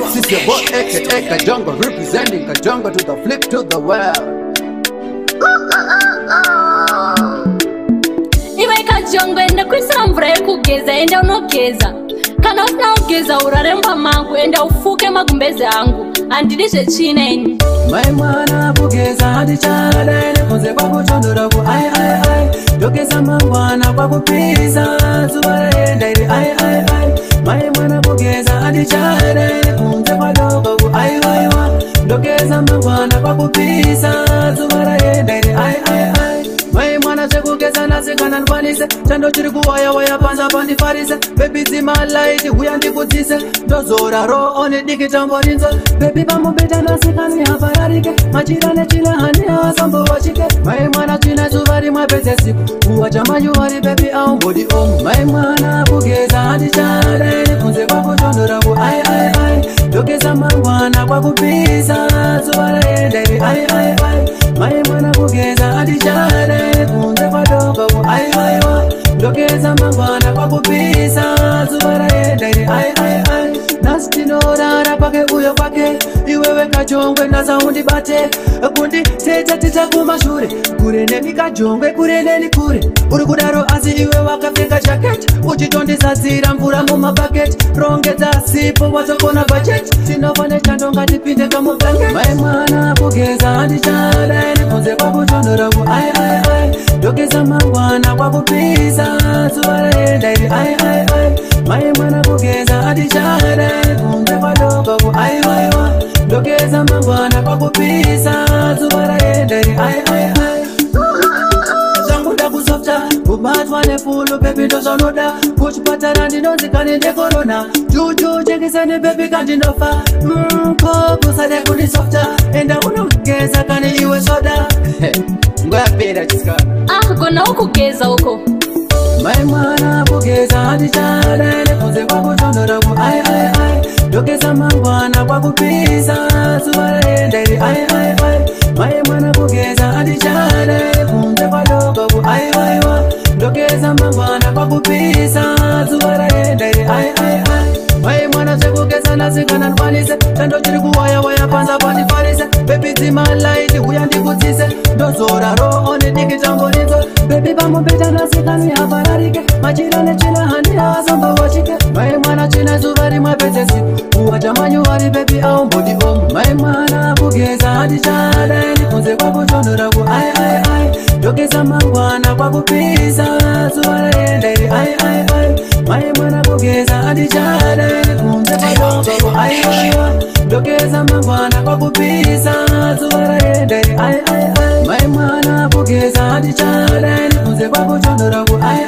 This is your boy aka Kajungle, representing Kajungle to the flip to the world. Iwe Kajungle enda kuisa mvura yekugeza enda unogeza. Kana usina ugeza uraremba mangu enda ufuke magumbeze angu. Andidishe chine ini Mai mwana kugeza hadi chada ene konze kwa kuchondora ku ai ai ai. Dokeza mangwana kwa kupisa zubara enda ili ai ai ai. Mai mwana kugeza hadi chada ene konze kwa dogo ku ai ai ai. Dokeza mangwana kwa kupisa zubara enda ili ai ai ai. Mai mwana chekugeza nasikana nfanise chando chiri kuwaya waya panza pandifarise. Baby zima light huya ndikudzise ndozora ro one diki tamborinzo. Baby pamubeta nasikani hapararike machira nechila hani hasambo wachike. Mai mwana china zuvari mwapeze siku uwa chamanyu wari baby au mbodi omu. Mai mwana kugeza hadi chada ene kunze kwa kuchondora ku ai ai ai. Dokeza mangwana kwa kupisa zubara enda ili ai ai ai. Mai mwana kugeza hadi chada ene kunze kwa dogo ku ai ai ai. Dokeza mangwana kwa kupisa zubara enda ili ai ai ai. Nastinora pake uyo pake iwewe Kajungwe naza undibate kundi teta teta kumashure kurene Kajungwe kurene ni kure uri kudaro asi iwe wakapfeka jacket uchitondisa zira mvura muma bucket rongedza sipo watokona budget tinofane chando ngatipinde kamublanket. Mai mwana kugeza hadi chada ene kunze kwa kuchondora ku ai ai ai. Dokeza mangwana kwa kupisa zubara enda ili ai ai ai. Mai mwana kugeza hadi chada ene kunze kwa dogo ku ai ai ai. Dokeza mangwana kwa kupisa zubara enda ili ai ai ai. Zanguda kusofta kubatwa nefulu baby ndozvanoda kuchipatara ndinonzikane nekorona juju jekisane baby kandinofa kokusade kundisofta enda unogeza kane iwe soda Ngwapera chisikana gona ukugeza uko. Mai mwana kugeza hadi chada ene kunze kwa kuchondora ku ai ai ai. Dokeza mangwana kwa kupisa zubara enda ili ai ai ai. Mai mwana kugeza hadi chada ene kunze kwa dogo ku ai ai ai. Dokeza mangwana kwa kupisa zubara enda ili ai ai ai. Mai mwana chekugeza nasikana nfanise chando chiri kuwaya waya panza pandifarise. Baby zima light huya ndikudzise ndozora ro one diki tamborinzo. Baby pamubeta nasikani hapararike machira nechila handi hasambo wachike. Mai mwana china zuvari mwapeze siku uwa chamanyu wari baby au mbodi omu. Mai mwana kugeza hadi chada ene kunze kwa kuchondora ku ai ai ai. Dokeza mangwana kwa kupisa zubara enda ili ai ai ai. Mai mwana kugeza hadi chada ene kunze kwa dogo ku ai ai ai. Dokeza mangwana kwa kupisa zubara enda ili ai ai ai. Mai mwana kugeza hadi chada ene kunze kwa kuchondora ku ai